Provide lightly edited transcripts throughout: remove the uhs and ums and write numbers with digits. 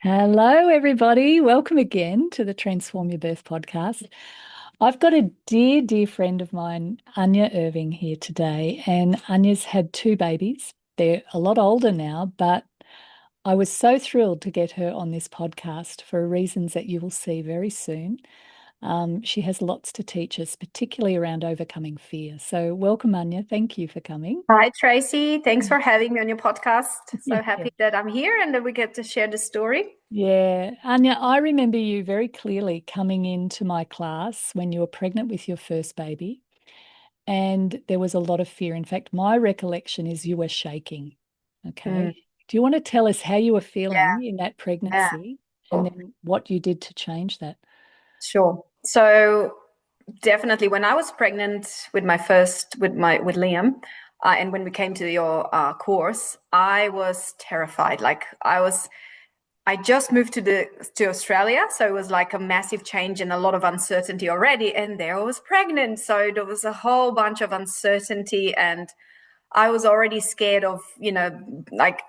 Hello, everybody. Welcome again to the Transform Your Birth podcast. I've got a dear, dear friend of mine, Anja Irving, here today, and Anja's had two babies. They're a lot older now, but I was so thrilled to get her on this podcast for reasons that you will see very soon. She has lots to teach us, particularly around overcoming fear. So, welcome, Anja. Thank you for coming. Hi, Tracy. Thanks for having me on your podcast. So Yeah. happy that I'm here and that we get to share the story. Yeah, Anja, I remember you very clearly coming into my class when you were pregnant with your first baby, and there was a lot of fear. In fact, my recollection is you were shaking. Mm, Okay. Do you want to tell us how you were yeah, feeling in that yeah, pregnancy and then what you did to change that? sure. So definitely when I was pregnant with my first with Liam, and when we came to your course, I was terrified. I just moved to Australia, so it was like a massive change and a lot of uncertainty already. And there I was pregnant, so there was a whole bunch of uncertainty, and I was already scared of, like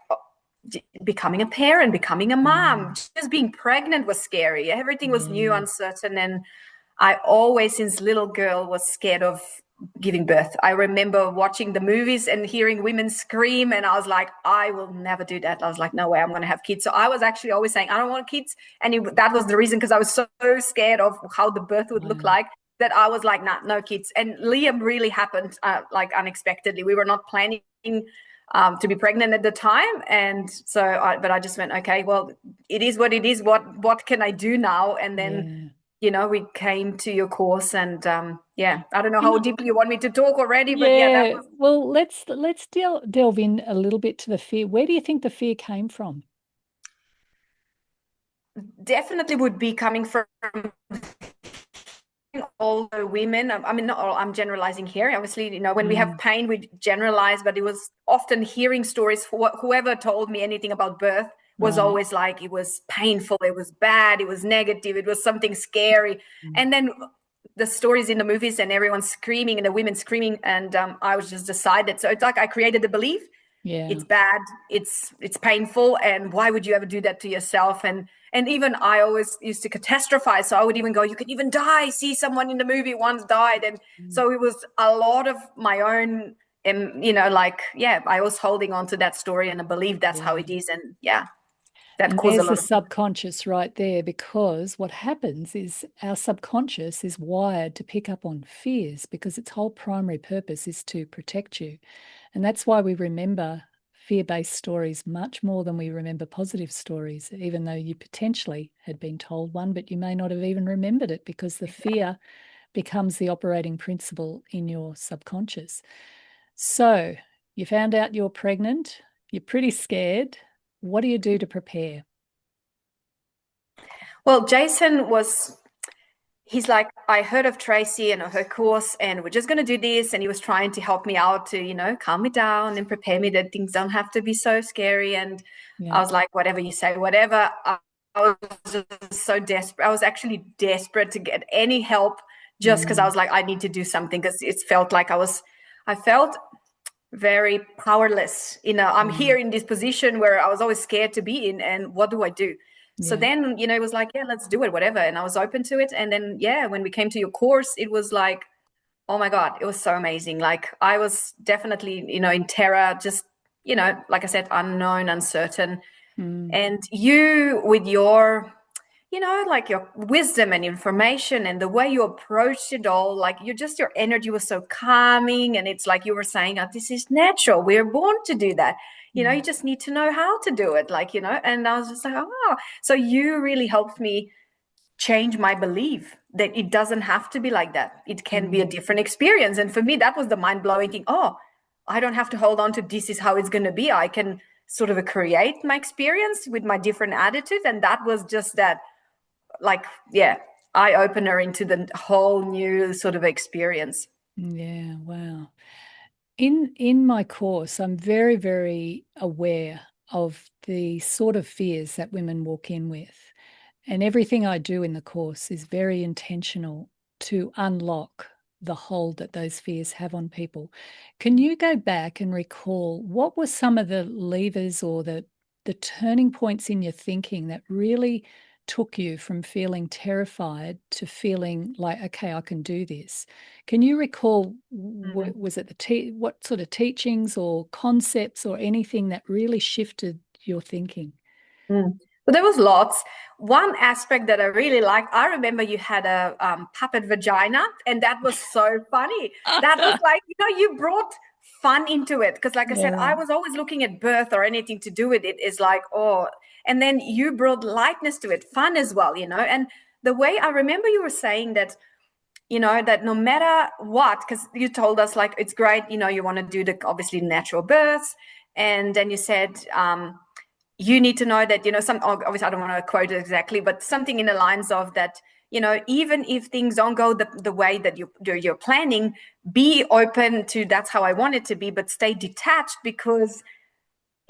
becoming a parent, becoming a mom. Mm, Just being pregnant was scary. Everything was new, yeah. uncertain, and I always, since little girl, was scared of giving birth. I remember watching the movies and hearing women scream, and I was like, I will never do that. I was like, no way, I'm going to have kids. So I was actually always saying, I don't want kids, and that was the reason, because I was so scared of how the birth would look Wow. like, that I was like, nah, no kids. And Liam really happened like unexpectedly. We were not planning to be pregnant at the time, and so but I just went, okay, well, it is what it is. What can I do now? And then Yeah. we came to your course, and yeah, I don't know Can how you, deeply you want me to talk already, but yeah, that yeah. was Well, let's delve in a little bit to the fear. Where do you think the fear came from? definitely would be coming from all the women. I mean, not all, I'm generalizing here. Obviously, when we have Mm, pain, we generalize, but it was often hearing stories. Whoever told me anything about birth was right. always like, it was painful, it was bad, it was negative, it was something scary. Mm, And then the stories in the movies and everyone screaming and the women screaming. And I was just decided. So it's like I created the belief yeah. it's bad, it's painful, and why would you ever do that to yourself? And even I always used to catastrophize, so I would even go, you can even die, see someone in the movie once died. And Mm. so it was a lot of my own, and like, yeah, I was holding on to that story, and I believe that's how Yeah. it is. And yeah, that And caused a there's the lot of. subconscious right there, because what happens is our subconscious is wired to pick up on fears because its whole primary purpose is to protect you. And that's why we remember fear-based stories much more than we remember positive stories, even though you potentially had been told one, but you may not have even remembered it because the fear becomes the operating principle in your subconscious. So you found out you're pregnant, you're pretty scared. What do you do to prepare? Well, Jason was, he's like, I heard of Tracy and her course, and we're just going to do this. And he was trying to help me out to, calm me down and prepare me that things don't have to be so scary. And I Yeah. was like, whatever you say, whatever. I was just so desperate. I was actually desperate to get any help, just because I Mm, was like, I need to do something, because it felt like I felt very powerless. I'm mm, here in this position where I was always scared to be in, and what do I do? So yeah. then, it was like, yeah, let's do it, whatever. And I was open to it. And then, yeah, when we came to your course, it was like, oh my God, it was so amazing. Like I was definitely, in terror, just, like I said, unknown, uncertain. Mm, And you, with your, like your wisdom and information and the way you approached it all, like your energy was so calming. And it's like you were saying, oh, this is natural. We're born to do that. mm, You just need to know how to do it. Like, and I was just like, oh, so you really helped me change my belief that it doesn't have to be like that. It can be a mm. different experience. And for me, that was the mind blowing thing. Oh, I don't have to hold on to this is how it's going to be. I can sort of create my experience with my different attitudes. And that was just that, like, yeah, eye opener into the whole new sort of experience. Yeah, wow. In my course, I'm very, very aware of the sort of fears that women walk in with. And everything I do in the course is very intentional to unlock the hold that those fears have on people. Can you go back and recall what were some of the levers or the the turning points in your thinking that really took you from feeling terrified to feeling like, okay, I can do this. Can you recall, Mm. was it what sort of teachings or concepts or anything that really shifted your thinking? Mm. But there was lots. One aspect that I really liked, I remember you had a puppet vagina, and that was so funny. That was like, you brought fun into it. Because, like I said, Yeah. I was always looking at birth or anything to do with it is like, oh, and then you brought lightness to it, fun as well, And the way I remember you were saying that, that no matter what, because you told us like it's great, you want to do the obviously natural births, and then you said, you need to know that, some, obviously I don't want to quote it exactly, but something in the lines of that, even if things don't go the way that you're planning, be open to that's how I want it to be, but stay detached, because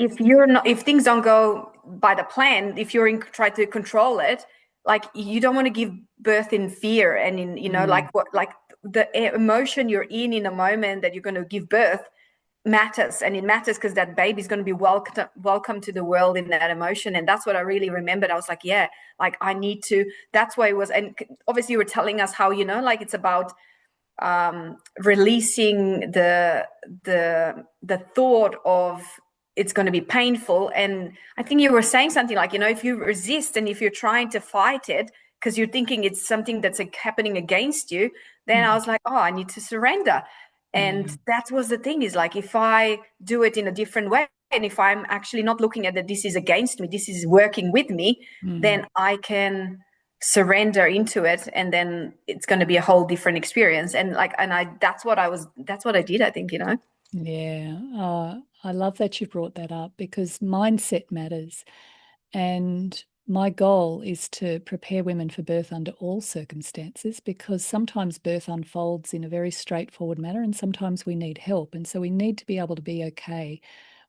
if things don't go by the plan, if you're try to control it, like you don't want to give birth in fear and in, Mm, like the emotion you're in a moment that you're going to give birth matters, and it matters because that baby's going to be welcome to the world in that emotion. And that's what I really remembered. I was like, yeah, like I need to, that's why it was. And obviously you were telling us how, like it's about releasing the thought of it's going to be painful. And I think you were saying something like, if you resist and if you're trying to fight it because you're thinking it's something that's like happening against you, then I mm, was like, oh, I need to surrender. yeah. And that was the thing, is like, if I do it in a different way, and if I'm actually not looking at that this is against me, this is working with me, Mm. then I can surrender into it, and then it's going to be a whole different experience. And like, and I that's what I did, I think. Yeah, I love that you brought that up because mindset matters. And my goal is to prepare women for birth under all circumstances, because sometimes birth unfolds in a very straightforward manner and sometimes we need help. And so we need to be able to be okay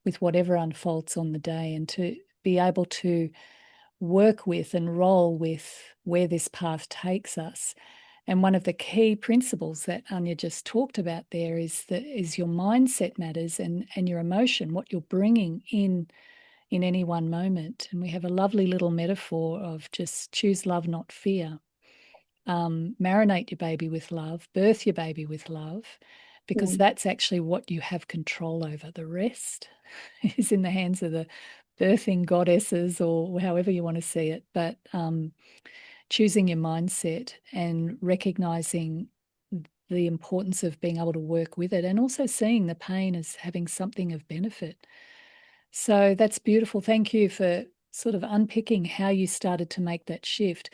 with whatever unfolds on the day and to be able to work with and roll with where this path takes us. And one of the key principles that Anja just talked about there is your mindset matters, and your emotion, what you're bringing in any one moment. And we have a lovely little metaphor of just choose love, not fear. Marinate your baby with love, birth your baby with love, because Mm. that's actually what you have control over. The rest is in the hands of the birthing goddesses, or however you want to see it. But choosing your mindset and recognizing the importance of being able to work with it, and also seeing the pain as having something of benefit. So that's beautiful. Thank you for sort of unpicking how you started to make that shift.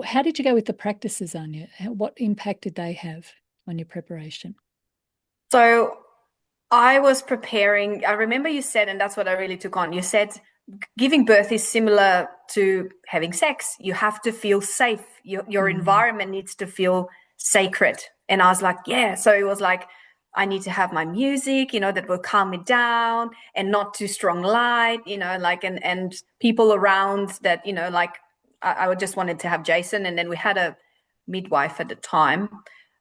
How did you go with the practices, Anya? What impact did they have on your preparation? So I was preparing. I remember you said, and that's what I really took on. You said giving birth is similar to having sex. You have to feel safe. Your Mm, environment needs to feel sacred. And I was like, yeah. So it was like, I need to have my music, that will calm me down, and not too strong light, like, and people around that, like I just wanted to have Jason. And then we had a midwife at the time.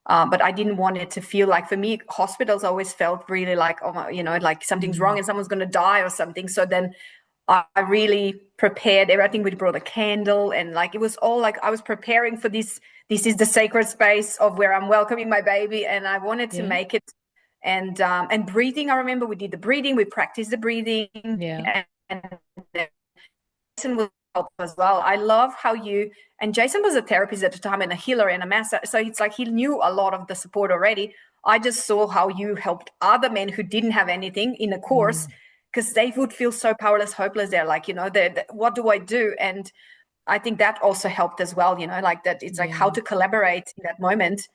But I didn't want it to feel like, for me, hospitals always felt really like, oh my, like something's wrong mm, and someone's going to die or something. So then I really prepared everything. We brought a candle, and like it was all like I was preparing for this. This is the sacred space of where I'm welcoming my baby, and I wanted to yeah, make it. And breathing. I remember we did the breathing. We practiced the breathing, yeah, and Jason will help as well. I love how and Jason was a therapist at the time and a healer and a master. So it's like he knew a lot of the support already. I just saw how you helped other men who didn't have anything in a course, mm, because they would feel so powerless, hopeless. They're like, what do I do? And I think that also helped as well, like that it's like how yeah, to collaborate in that moment.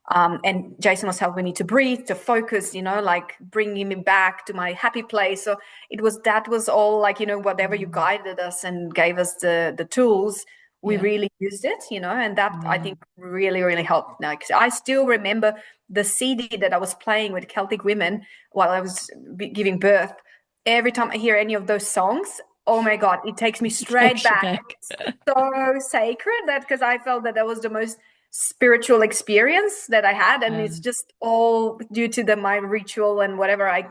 And Jason was helping me to breathe, to focus, like bringing me back to my happy place. So that was all like, whatever you mm, guided us and gave us the tools, we yeah, really used it, and that I yeah. think really, really helped. Like, I still remember the CD that I was playing with Celtic women while I was giving birth. Every time I hear any of those songs, oh my God, it takes me straight Takes you back. back. So sacred, that because I felt that was the most spiritual experience that I had, and it's Wow. just all due to my ritual and whatever I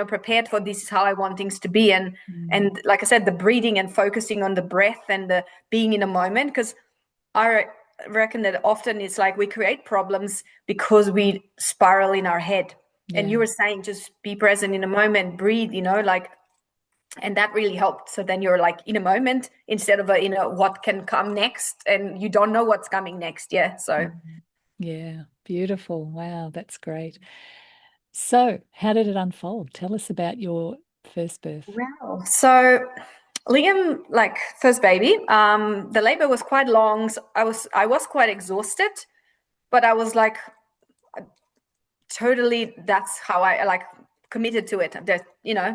prepared for. This is how I want things to be, Mm. and like I said, the breathing and focusing on the breath and the being in a moment, because I reckon that often it's like we create problems because we spiral in our head. And Yeah. you were saying just be present in a moment, breathe, like, and that really helped. So then you're like in a moment instead of what can come next, and you don't know what's coming next. Yeah. So Mm. Yeah. Beautiful. Wow, that's great. So, how did it unfold? Tell us about your first birth. wow. So Liam, like first baby, the labor was quite long. So I was quite exhausted, but I was like totally, that's how I like committed to it. That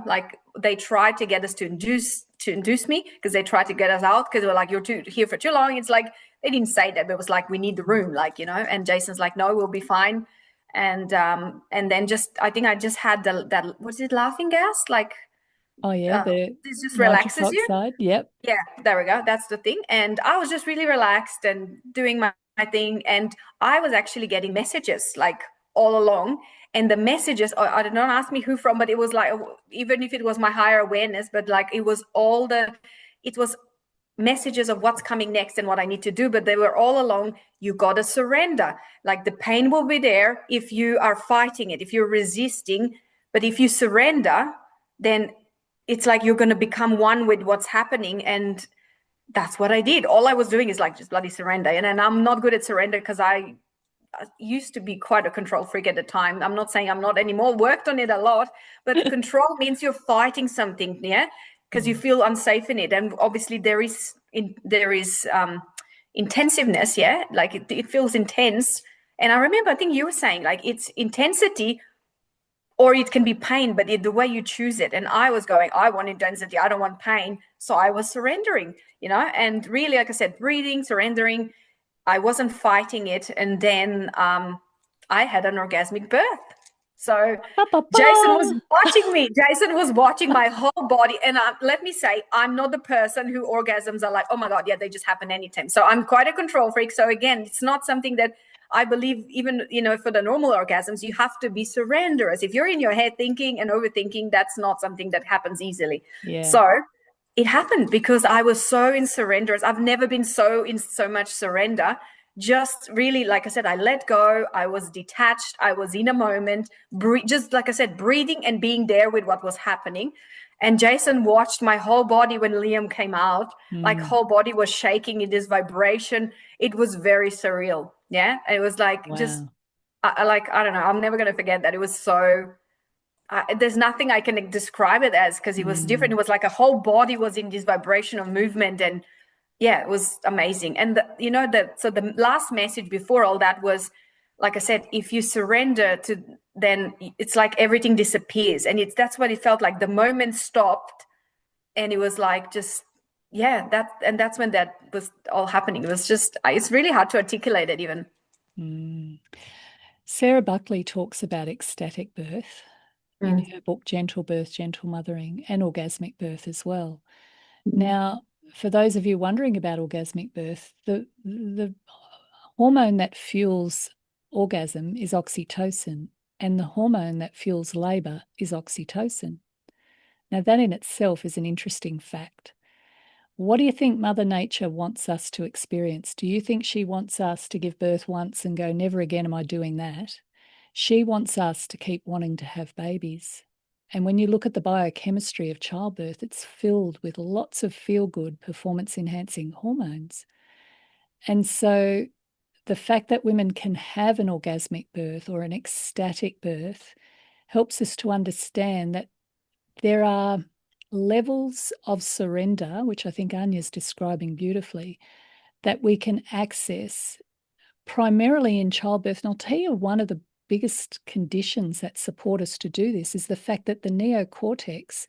like they tried to get us to induce me, because they tried to get us out, because they were like, you're here for too long. It's like they didn't say that, but it was like, we need the room, like, and Jason's like, no, we'll be fine. And then just, I think I just had that, was it laughing gas, like, Oh, yeah, the this just nitric relaxes you. oxide. Yep. Yeah, there we go. That's the thing. And I was just really relaxed and doing my thing. And I was actually getting messages like all along. And the messages, I don't know, ask me who from, but it was like, even if it was my higher awareness, but like it was messages of what's coming next and what I need to do. But they were all along, you got to surrender. Like the pain will be there if you are fighting it, if you're resisting. But if you surrender, then it's like you're going to become one with what's happening. And that's what I did. All I was doing is like just bloody surrender. And I'm not good at surrender, because I used to be quite a control freak at the time. I'm not saying I'm not anymore, worked on it a lot, but control means you're fighting something, yeah, because you Mm. feel unsafe in it. And obviously there is intensiveness, yeah, like it feels intense. And I remember, I think you were saying like it's intensity, or it can be pain, but the way you choose it. And I was going, I want intensity, I don't want pain. So I was surrendering, and really, like I said, breathing, surrendering. I wasn't fighting it. And then I had an orgasmic birth. So Ba, ba, ba. Jason was watching me. Jason was watching my whole body. And let me say, I'm not the person who orgasms are like, oh my God, yeah, they just happen anytime. So I'm quite a control freak. So again, it's not something that I believe, even, for the normal orgasms, you have to be surrenderous. If you're in your head thinking and overthinking, that's not something that happens easily. Yeah. So it happened because I was so in surrender. I've never been so in so much surrender. Just really, like I said, I let go. I was detached. I was in a moment, just like I said, breathing and being there with what was happening. And Jason watched my whole body when Liam came out. Like Mm. whole body was shaking in this vibration. It was very surreal. Yeah, it was like just Wow. I don't know. I'm never gonna forget that. It was so there's nothing I can describe it as, because it was different. Mm. It was like a whole body was in this vibration of movement, and yeah, it was amazing. And so the last message before all that was, like I said, if you surrender to, then it's like everything disappears, and that's what it felt like. The moment stopped, and it was like just that's when that was all happening. It was just it's really hard to articulate it even. Mm. Sarah Buckley talks about ecstatic birth in Mm. her book Gentle Birth, Gentle Mothering, and orgasmic birth as well. Mm. Now, for those of you wondering about orgasmic birth, the hormone that fuels orgasm is oxytocin, and the hormone that fuels labor is oxytocin. Now, that in itself is an interesting fact. What do you think Mother Nature wants us to experience? Do you think she wants us to give birth once and go, never again am I doing that? She wants us to keep wanting to have babies. And when you look at the biochemistry of childbirth, it's filled with lots of feel good, performance enhancing hormones. And so the fact that women can have an orgasmic birth or an ecstatic birth helps us to understand that there are levels of surrender, which I think Anya's describing beautifully, that we can access primarily in childbirth. And I'll tell you, one of the biggest conditions that support us to do this is the fact that the neocortex,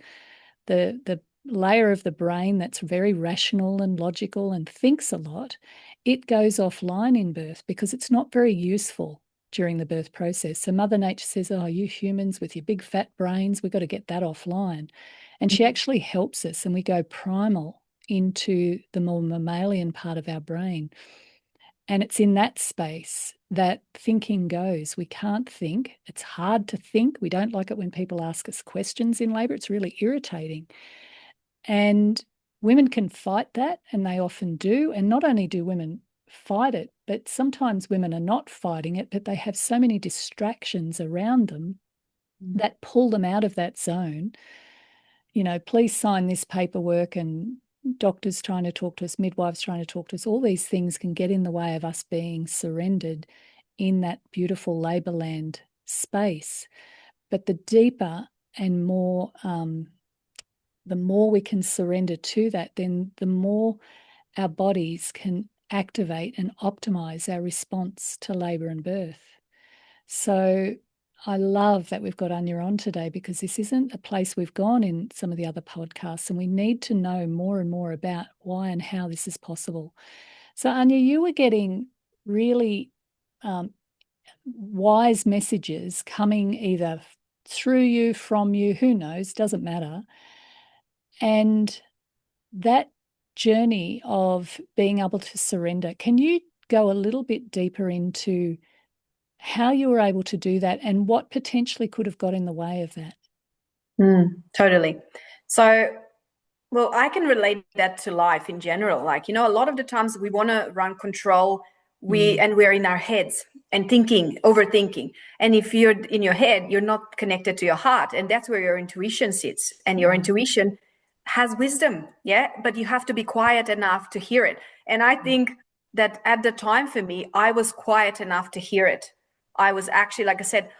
the layer of the brain that's very rational and logical and thinks a lot, it goes offline in birth because it's not very useful during the birth process. So Mother Nature says, oh, you humans with your big fat brains, we've got to get that offline. And she actually helps us, and we go primal into the more mammalian part of our brain. And it's in that space that thinking goes. We can't think. It's hard to think. We don't like it when people ask us questions in labor. It's really irritating. And women can fight that, and they often do. And not only do women fight it, but sometimes women are not fighting it, but they have so many distractions around them that pull them out of that zone. You know, please sign this paperwork, and doctors trying to talk to us, midwives trying to talk to us, all these things can get in the way of us being surrendered in that beautiful labor land space. But the deeper and more, the more we can surrender to that, then the more our bodies can activate and optimize our response to labor and birth. So I love that we've got Anja on today, because this isn't a place we've gone in some of the other podcasts, and we need to know more and more about why and how this is possible. So Anja, you were getting really wise messages coming either through you, from you, who knows, doesn't matter. And that journey of being able to surrender, can you go a little bit deeper into how you were able to do that and what potentially could have got in the way of that? Totally. So, well, I can relate that to life in general. Like, a lot of the times we want to run control, and we're in our heads and thinking, overthinking. And if you're in your head, you're not connected to your heart. And that's where your intuition sits. And your intuition has wisdom. Yeah. But you have to be quiet enough to hear it. And I think that at the time for me, I was quiet enough to hear it. I was actually, like I said,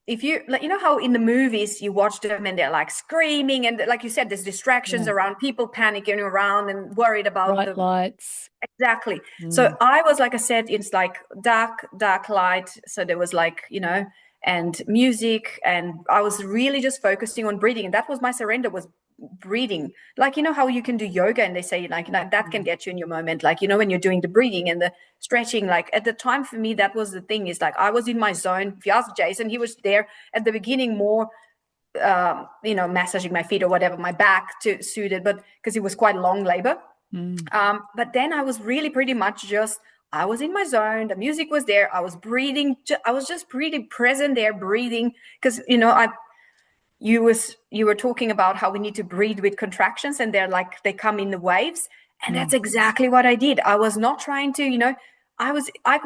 if you like, how in the movies you watch them and they're like screaming, and like you said, there's distractions around, people panicking around and worried about bright lights. Exactly. So I was, like I said, it's like dark light. So there was like, and music, and I was really just focusing on breathing. And that was my surrender, was breathing. Like, how you can do yoga and they say like that can get you in your moment. Like, when you're doing the breathing and the stretching, like at the time for me, that was the thing, is like I was in my zone. If you ask Jason, he was there at the beginning more, massaging my feet or whatever, my back to suit it, but because it was quite long labor. But then I was really pretty much just, I was in my zone. The music was there. I was breathing. I was just breathing, present there, breathing. Because, you were talking about how we need to breathe with contractions, and they come in the waves. And that's exactly what I did. I was not trying to,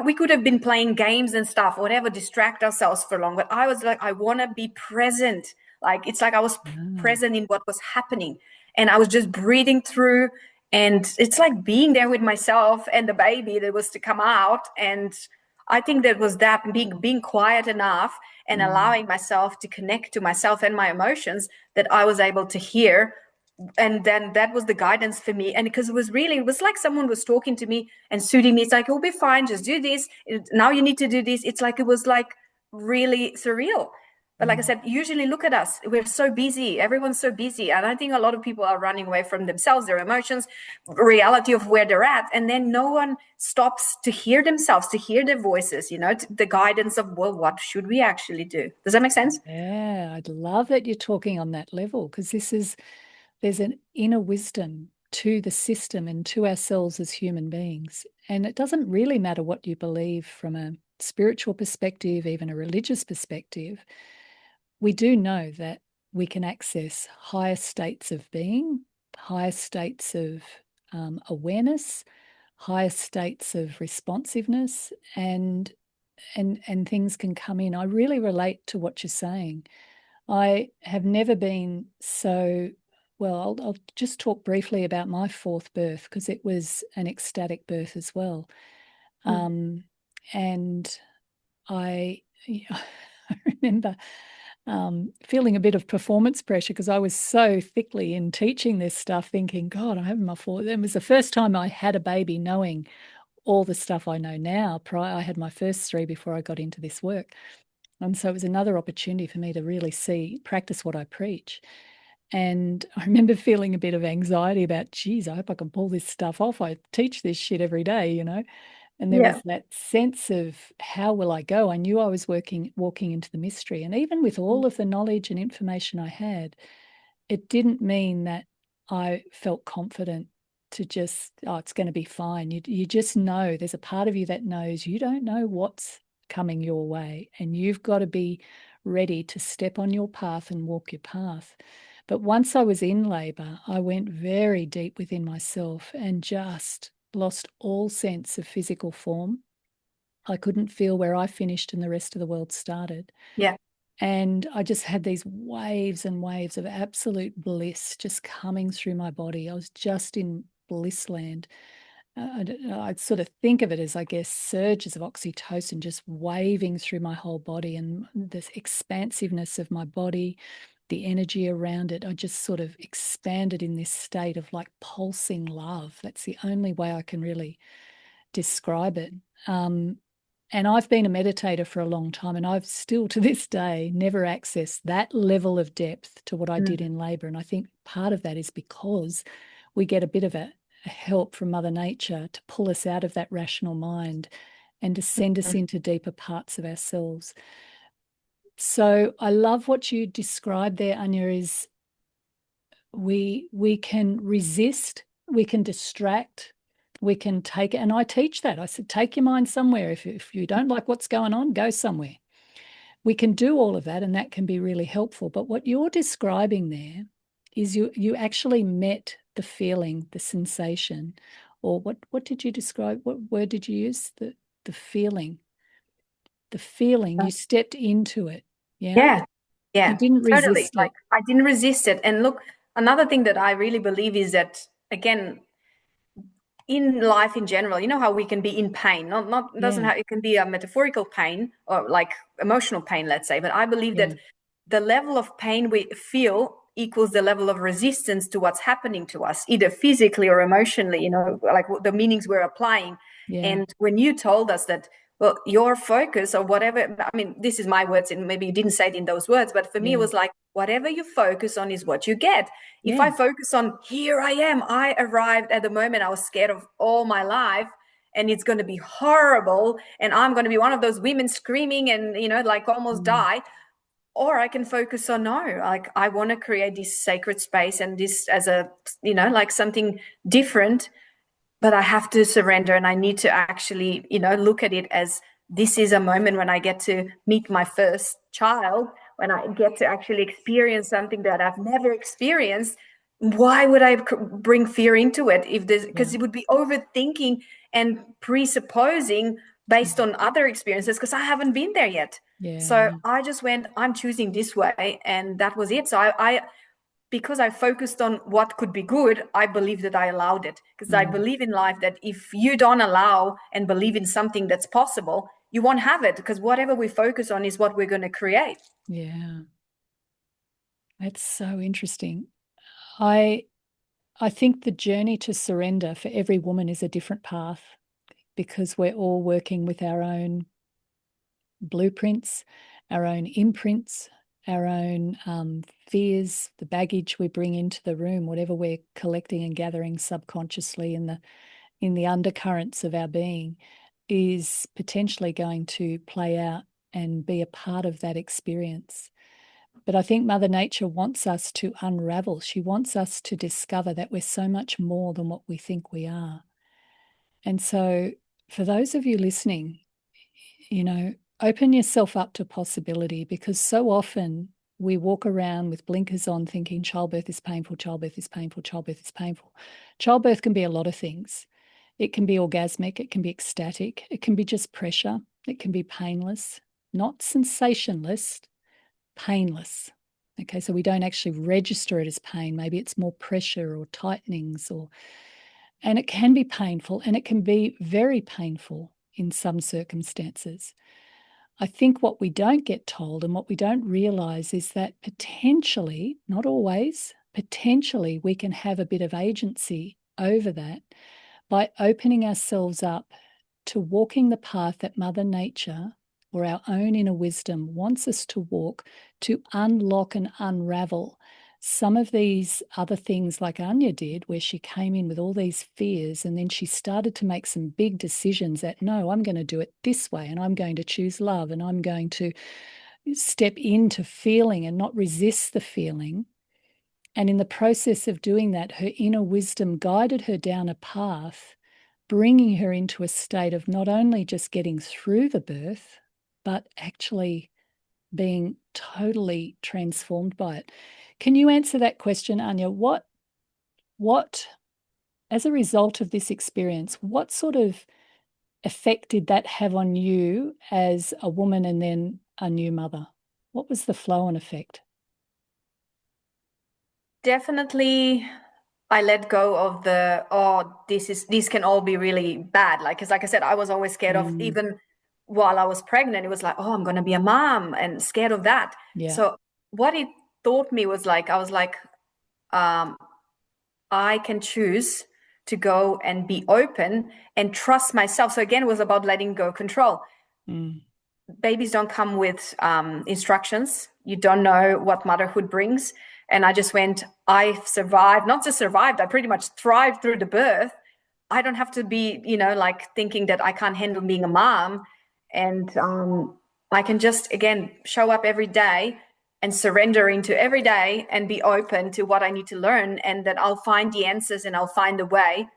we could have been playing games and stuff, whatever, distract ourselves for long. But I was like, I want to be present. Like, it's like I was present in what was happening. And I was just breathing through. And it's like being there with myself and the baby that was to come out. And I think that was that being quiet enough and allowing myself to connect to myself and my emotions, that I was able to hear. And then that was the guidance for me. And because it was like someone was talking to me and soothing me. It's like, it'll be fine, just do this. Now you need to do this. It's like, it was like really surreal. But like I said, usually look at us. We're so busy. Everyone's so busy. And I think a lot of people are running away from themselves, their emotions, reality of where they're at. And then no one stops to hear themselves, to hear their voices, the guidance of, well, what should we actually do? Does that make sense? Yeah, I'd love that you're talking on that level, because there's an inner wisdom to the system and to ourselves as human beings. And it doesn't really matter what you believe from a spiritual perspective, even a religious perspective. We do know that we can access higher states of being, higher states of awareness, higher states of responsiveness, and things can come in. I really relate to what you're saying. I have never been so well. I'll just talk briefly about my fourth birth, because it was an ecstatic birth as well. And I remember feeling a bit of performance pressure, because I was so thickly in teaching this stuff, thinking, God, I'm having my fourth. It was the first time I had a baby, knowing all the stuff I know now. I had my first three before I got into this work. And so it was another opportunity for me to really practice what I preach. And I remember feeling a bit of anxiety about, geez, I hope I can pull this stuff off. I teach this shit every day, And there was that sense of, how will I go? I knew I was walking into the mystery. And even with all of the knowledge and information I had, it didn't mean that I felt confident to just, oh, it's going to be fine. You just know, there's a part of you that knows you don't know what's coming your way, and you've got to be ready to step on your path and walk your path. But once I was in labor, I went very deep within myself and just lost all sense of physical form. I couldn't feel where I finished and the rest of the world started. Yeah. And I just had these waves and waves of absolute bliss just coming through my body. I was just in bliss land. I sort of think of it as, I guess, surges of oxytocin just waving through my whole body, and this expansiveness of my body, the energy around it. I just sort of expanded in this state of like pulsing love. That's the only way I can really describe it. And I've been a meditator for a long time, and I've still to this day never accessed that level of depth to what I did in labor. And I think part of that is because we get a bit of a help from Mother Nature to pull us out of that rational mind and to send us into deeper parts of ourselves. So I love what you described there, Anja, is we can resist, we can distract, we can take it. And I teach that. I said, take your mind somewhere. If you don't like what's going on, go somewhere. We can do all of that, and that can be really helpful. But what you're describing there is you actually met the feeling, the sensation, or what did you describe? What word did you use? The feeling. The feeling, you stepped into it. Yeah. Yeah. You Yeah, didn't totally. resist Like it. I didn't resist it. And look, another thing that I really believe is that, again, in life in general, you know how we can be in pain. Not doesn't Yeah. have, it can be a metaphorical pain or like emotional pain, let's say. But I believe Yeah. that the level of pain we feel equals the level of resistance to what's happening to us, either physically or emotionally, you know, like the meanings we're applying. Yeah. And when you told us that, well, your focus or whatever, I mean, this is my words, and maybe you didn't say it in those words, but for me, it Yeah. was like, whatever you focus on is what you get. If I Yeah. focus on, here I am, I arrived at the moment I was scared of all my life, and it's going to be horrible, and I'm going to be one of those women screaming and, you know, like almost Mm. die. Or I can focus on, no, like I want to create this sacred space and this as a, you know, like something different, but I have to surrender, and I need to actually, you know, look at it as this is a moment when I get to meet my first child, when I get to actually experience something that I've never experienced. Why would I bring fear into it? If there's, because Yeah. it would be overthinking and presupposing based on other experiences, because I haven't been there yet. Yeah. So I just went, I'm choosing this way, and that was it. So I because I focused on what could be good, I believe that I allowed it. Because I Mm. believe in life that if you don't allow and believe in something that's possible, you won't have it. Because whatever we focus on is what we're going to create. Yeah. That's so interesting. I I think the journey to surrender for every woman is a different path, because we're all working with our own blueprints, our own imprints, our own fears, the baggage we bring into the room, whatever we're collecting and gathering subconsciously in the undercurrents of our being, is potentially going to play out and be a part of that experience. But I think Mother Nature wants us to unravel. She wants us to discover that we're so much more than what we think we are. And so, for those of you listening, you know, open yourself up to possibility, because so often we walk around with blinkers on thinking childbirth is painful, childbirth is painful, childbirth is painful. Childbirth can be a lot of things. It can be orgasmic, it can be ecstatic, it can be just pressure, it can be painless, not sensationless, painless. Okay, so we don't actually register it as pain. Maybe it's more pressure or tightenings, and it can be painful, and it can be very painful in some circumstances. I think what we don't get told and what we don't realize is that potentially, not always, potentially we can have a bit of agency over that by opening ourselves up to walking the path that Mother Nature or our own inner wisdom wants us to walk, to unlock and unravel some of these other things, like Anja did, where she came in with all these fears, and then she started to make some big decisions that, no, I'm going to do it this way, and I'm going to choose love, and I'm going to step into feeling and not resist the feeling. And in the process of doing that, her inner wisdom guided her down a path, bringing her into a state of not only just getting through the birth, but actually being totally transformed by it. Can you answer that question, Anja? What, as a result of this experience, what sort of effect did that have on you as a woman and then a new mother? What was the flow-on effect? Definitely, I let go of the, oh, this can all be really bad. Like, because like I said, I was always scared of, Mm, even while I was pregnant, it was like, oh, I'm gonna be a mom, and scared of that. yeah. So what it taught me was like, I was like, um, I can choose to go and be open and trust myself. So again, it was about letting go control. Mm, Babies don't come with instructions. You don't know what motherhood brings. And I just went, I survived, not just survived, I pretty much thrived through the birth. I don't have to be, like thinking that I can't handle being a mom. And I can just, again, show up every day and surrender into every day and be open to what I need to learn, and that I'll find the answers and I'll find a way,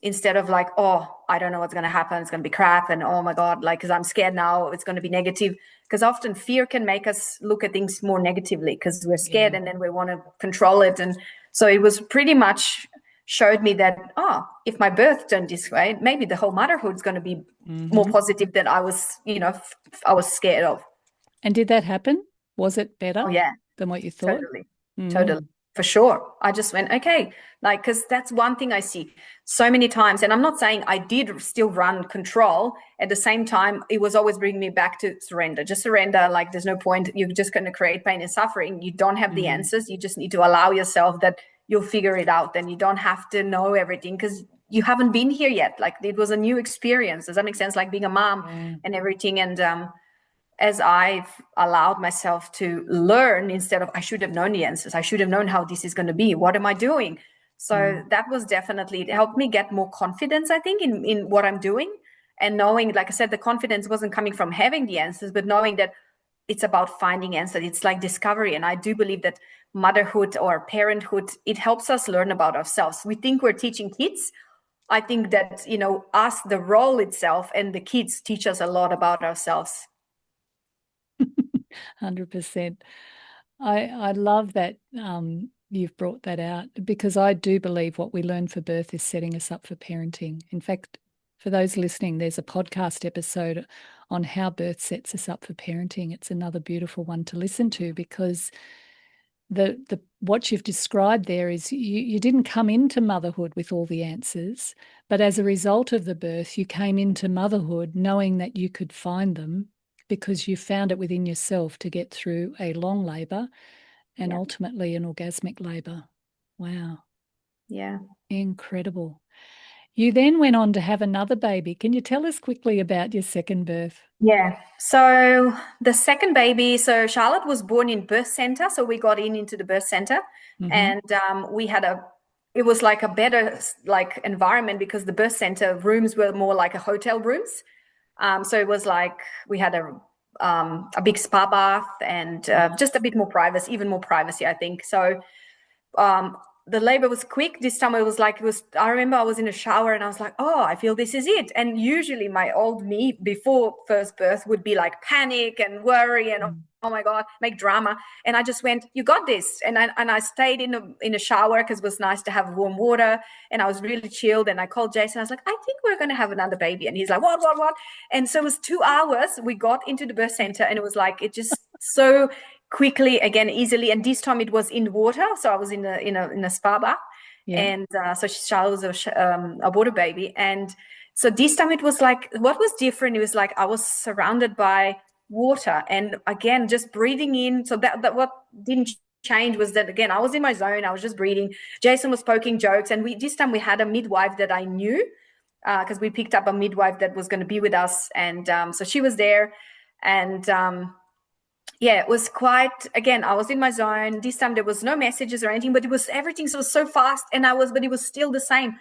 instead of like, oh, I don't know what's going to happen. It's going to be crap. And oh my God, like, because I'm scared now, it's going to be negative. Because often fear can make us look at things more negatively because we're scared yeah. and then we want to control it. And so it was pretty much showed me that, oh, if my birth turned this way, maybe the whole motherhood is going to be more Mm-hmm. positive than I was, I was scared of. And did that happen? Was it better Oh, yeah. than what you thought? Totally. Totally. Mm, For sure. I just went, okay, like, because that's one thing I see so many times. And I'm not saying I did still run control. At the same time, it was always bringing me back to surrender. Just surrender. Like, there's no point. You're just going to create pain and suffering. You don't have the mm, answers. You just need to allow yourself that you'll figure it out. And you don't have to know everything because you haven't been here yet. Like, it was a new experience. Does that make sense? Like being a mom yeah. and everything. And, as I've allowed myself to learn, instead of I should have known the answers, I should have known how this is going to be. What am I doing? So Mm, that was definitely, it helped me get more confidence, I think, in what I'm doing. And knowing, like I said, the confidence wasn't coming from having the answers, but knowing that it's about finding answers. It's like discovery. And I do believe that motherhood or parenthood, it helps us learn about ourselves. We think we're teaching kids. I think that, us, the role itself, and the kids teach us a lot about ourselves. 100%. I love that you've brought that out, because I do believe what we learn for birth is setting us up for parenting. In fact, for those listening, there's a podcast episode on how birth sets us up for parenting. It's another beautiful one to listen to, because the what you've described there is you didn't come into motherhood with all the answers, but as a result of the birth, you came into motherhood knowing that you could find them, because you found it within yourself to get through a long labor and Yeah. ultimately an orgasmic labor. Wow, Yeah. incredible. You then went on to have another baby. Can you tell us quickly about your second birth? Yeah. So the second baby, so Charlotte was born in birth center. So we got into the birth center, Mm-hmm. and we had it was like a better like environment, because the birth center rooms were more like a hotel rooms. So it was like we had a big spa bath and just a bit more privacy, even more privacy, I think. So um, the labor was quick. This time it was like, I remember I was in a shower and I was like, oh, I feel this is it. And usually my old me before first birth would be like panic and worry and, oh my God, make drama. And I just went, you got this. And I stayed in a shower because it was nice to have warm water. And I was really chilled. And I called Jason. I was like, I think we're going to have another baby. And he's like, what? And so it was 2 hours. We got into the birth center, and it was like, it just so quickly, again, easily. And this time it was in water. So I was in a spa bath. Yeah. And so Charlotte was a water baby. And so this time it was like, what was different, it was like I was surrounded by water, and again just breathing in. So that what didn't change was that, again, I was in my zone. I was just breathing. Jason was poking jokes, and this time we had a midwife that I knew, because we picked up a midwife that was going to be with us. And so she was there. And yeah, it was quite, again, I was in my zone. This time there was no messages or anything, but it was, everything was so fast, but it was still the same.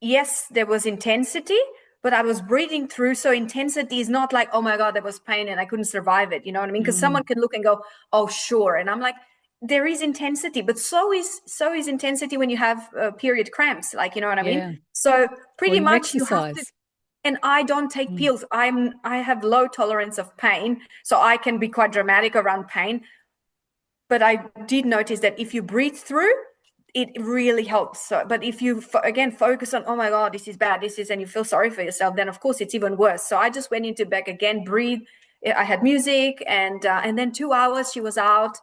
Yes, there was intensity, but I was breathing through. So intensity is not like, oh my God, there was pain and I couldn't survive it. You know what I mean? Because someone Mm, can look and go, oh, sure. And I'm like, there is intensity, but so is intensity when you have period cramps, like, you know what I mean? Yeah. So Or pretty you much you have to. exercise. And I don't take Mm, pills. I have low tolerance of pain, so I can be quite dramatic around pain. But I did notice that if you breathe through, it really helps. So, but if you again focus on, oh my God, this is bad, this is, and you feel sorry for yourself, then of course it's even worse. So I just went into back again, breathe. I had music, and then 2 hours she was out.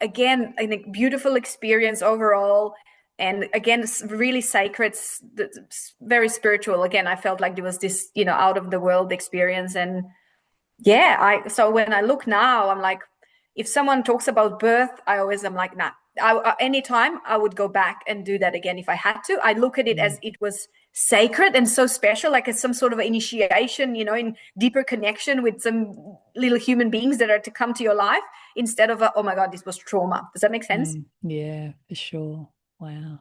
Again, a beautiful experience overall. And again, it's really sacred, very spiritual. Again, I felt like there was this, out of the world experience. And yeah, so when I look now, I'm like, if someone talks about birth, I always am like, nah. Anytime I would go back and do that again if I had to. I look at it mm, as it was sacred and so special, like it's some sort of initiation, in deeper connection with some little human beings that are to come to your life, instead of oh my God, this was trauma. Does that make sense? yeah, for sure. Wow.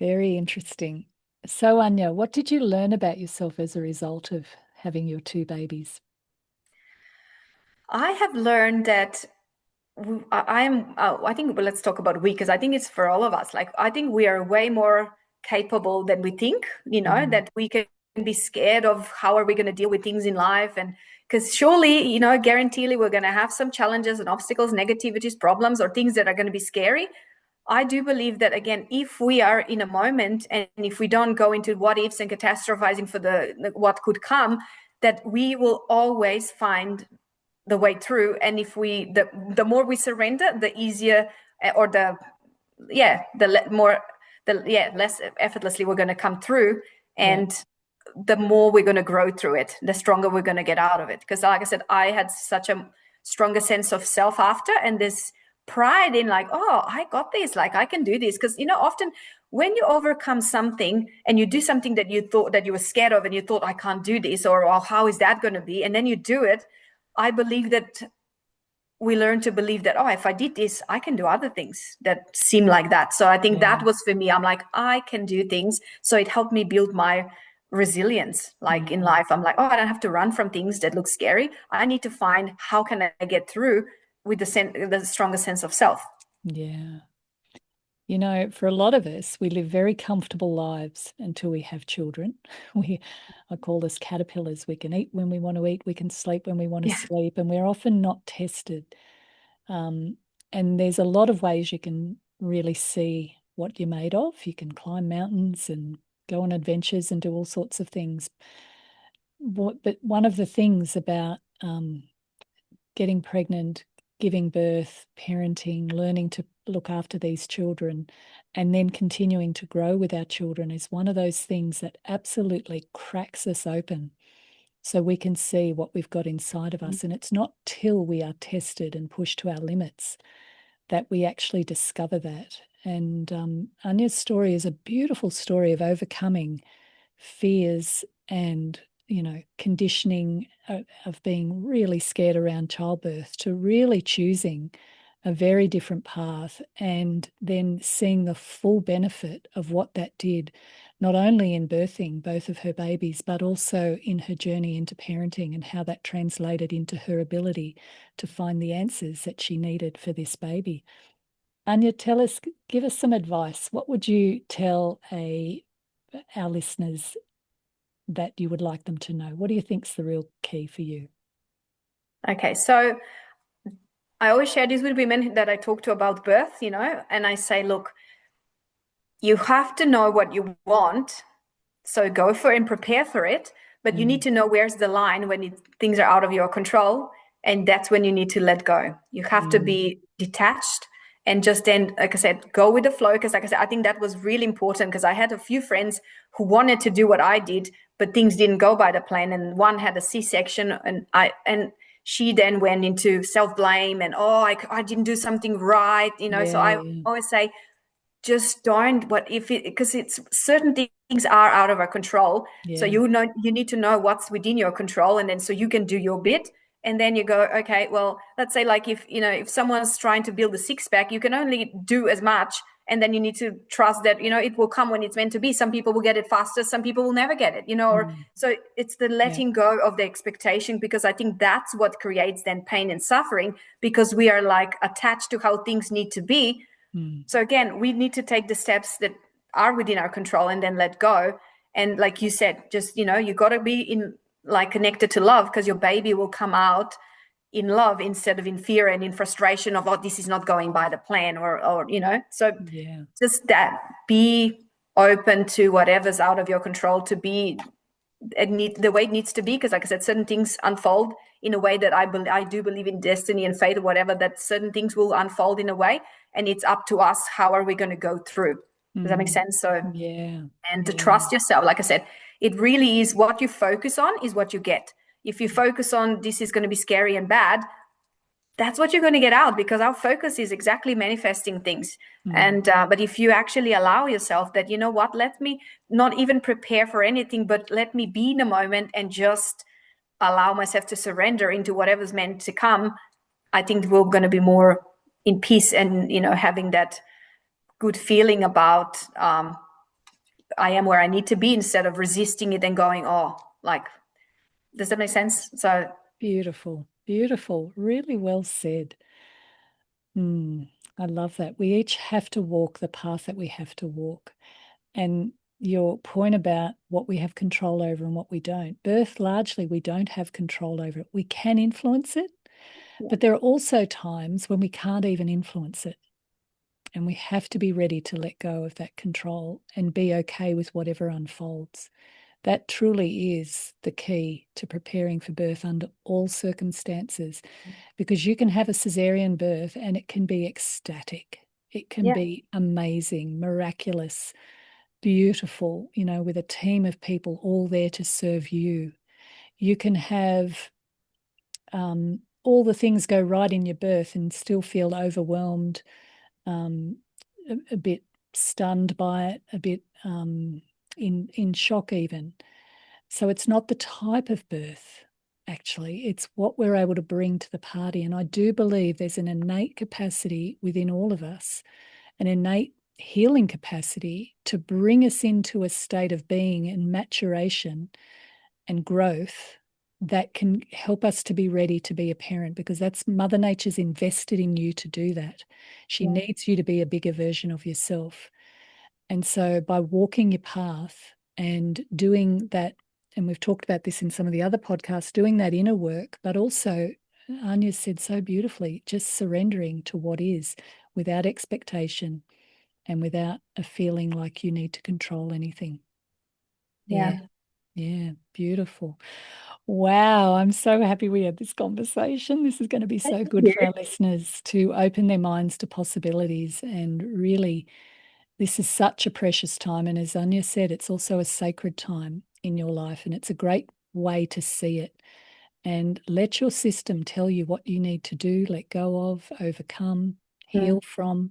Very interesting. So, Anya, what did you learn about yourself as a result of having your two babies? I have learned that I am. I think. Well, let's talk about we, because I think it's for all of us. Like, I think we are way more capable than we think. Mm, That we can be scared of how are we going to deal with things in life, and because surely, guaranteedly, we're going to have some challenges and obstacles, negativities, problems, or things that are going to be scary. I do believe that, again, if we are in a moment and if we don't go into what ifs and catastrophizing for the what could come, that we will always find the way through. And if the more we surrender, the easier, or the yeah the more the less effortlessly we're going to come through. yeah. And the more we're going to grow through it, the stronger we're going to get out of it. Because like I said, I had such a stronger sense of self after, and this pride in, like, oh, I got this, like I can do this. Because often when you overcome something and you do something that you thought that you were scared of, and you thought, I can't do this, or how is that going to be, and then you do it, I believe that we learn to believe that, oh, if I did this, I can do other things that seem like that. So I think Yeah. that was for me. I'm like, I can do things. So it helped me build my resilience. Like in Mm, life, I'm like, oh, I don't have to run from things that look scary. I need to find how can I get through with the stronger sense of self. yeah. For a lot of us, we live very comfortable lives until we have children. We, I call us caterpillars. We can eat when we want to eat, we can sleep when we want to Yeah. sleep, and we're often not tested. Um, and there's a lot of ways you can really see what you're made of. You can climb mountains and go on adventures and do all sorts of things. But one of the things about getting pregnant, giving birth, parenting, learning to look after these children, and then continuing to grow with our children is one of those things that absolutely cracks us open so we can see what we've got inside of us. And it's not till we are tested and pushed to our limits that we actually discover that. And Anya's story is a beautiful story of overcoming fears and conditioning of being really scared around childbirth to really choosing a very different path, and then seeing the full benefit of what that did, not only in birthing both of her babies, but also in her journey into parenting, and how that translated into her ability to find the answers that she needed for this baby. Anya, give us some advice. What would you tell our listeners that you would like them to know? What do you think's the real key for you? Okay. So I always share this with women that I talk to about birth, and I say, look, you have to know what you want. So go for it and prepare for it. But you need Mm, to know where's the line when things are out of your control. And that's when you need to let go. You have to mm, be detached and just then, like I said, go with the flow. Because, like I said, I think that was really important, because I had a few friends who wanted to do what I did, but things didn't go by the plan. And one had a C-section, and she then went into self-blame and, oh, I didn't do something right. So yeah, I yeah, always say, just don't, what if it, because it's certain things are out of our control. So yeah, you need to know what's within your control, and then so you can do your bit. And then you go, okay, well, let's say, like, if someone's trying to build a six pack, you can only do as much and then you need to trust that, it will come when it's meant to be. Some people will get it faster, some people will never get it, or so it's the letting go of the expectation, because I think that's what creates then pain and suffering, because we are like attached to how things need to be. So again, we need to take the steps that are within our control and then let go. And like you said, just, you got to be in like connected to love, because your baby will come out in love instead of in fear and in frustration of, oh, this is not going by the plan, or so just that, be open to whatever's out of your control to be the way it needs to be, because like I said, certain things unfold in a way that I do believe in destiny and fate or whatever, that certain things will unfold in a way, and it's up to us how are we going to go through. Does that make sense? So and to trust yourself, like I said, it really is what you focus on is what you get. If you focus on this is going to be scary and bad, that's what you're going to get out, because our focus is exactly manifesting things. And but if you actually allow yourself that, what, let me not even prepare for anything, but let me be in a moment and just allow myself to surrender into whatever's meant to come, I think we're going to be more in peace and, having that good feeling about I am where I need to be, instead of resisting it and going, oh, like, does that make sense? So beautiful, beautiful, really well said. I love that. We each have to walk the path that we have to walk. And your point about what we have control over and what we don't. Birth, largely, we don't have control over it. We can influence it, but there are also times when we can't even influence it. And we have to be ready to let go of that control and be okay with whatever unfolds. That truly is the key to preparing for birth under all circumstances, because you can have a cesarean birth and it can be ecstatic. It can be amazing, miraculous, beautiful, with a team of people all there to serve you. You can have all the things go right in your birth and still feel overwhelmed, a bit stunned by it, a bit in shock even. So it's not the type of birth, actually, it's what we're able to bring to the party. And I do believe there's an innate capacity within all of us, an innate healing capacity to bring us into a state of being and maturation and growth that can help us to be ready to be a parent, because that's Mother Nature's invested in you to do that. She needs you to be a bigger version of yourself. And so by walking your path and doing that, and we've talked about this in some of the other podcasts, doing that inner work, but also, Anja said so beautifully, just surrendering to what is without expectation and without a feeling like you need to control anything. Yeah, beautiful. Wow, I'm so happy we had this conversation. This is going to be so good for our listeners to open their minds to possibilities. And really, this is such a precious time. And as Anja said, it's also a sacred time in your life. And it's a great way to see it. And let your system tell you what you need to do, let go of, overcome, heal from.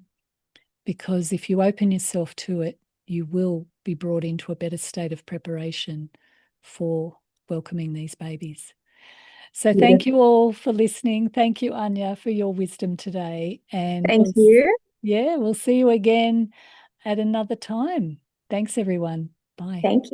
Because if you open yourself to it, you will be brought into a better state of preparation for welcoming these babies. So thank you all for listening. Thank you, Anja, for your wisdom today. And thank you. We'll see you again at another time. Thanks, everyone. Bye. Thank you.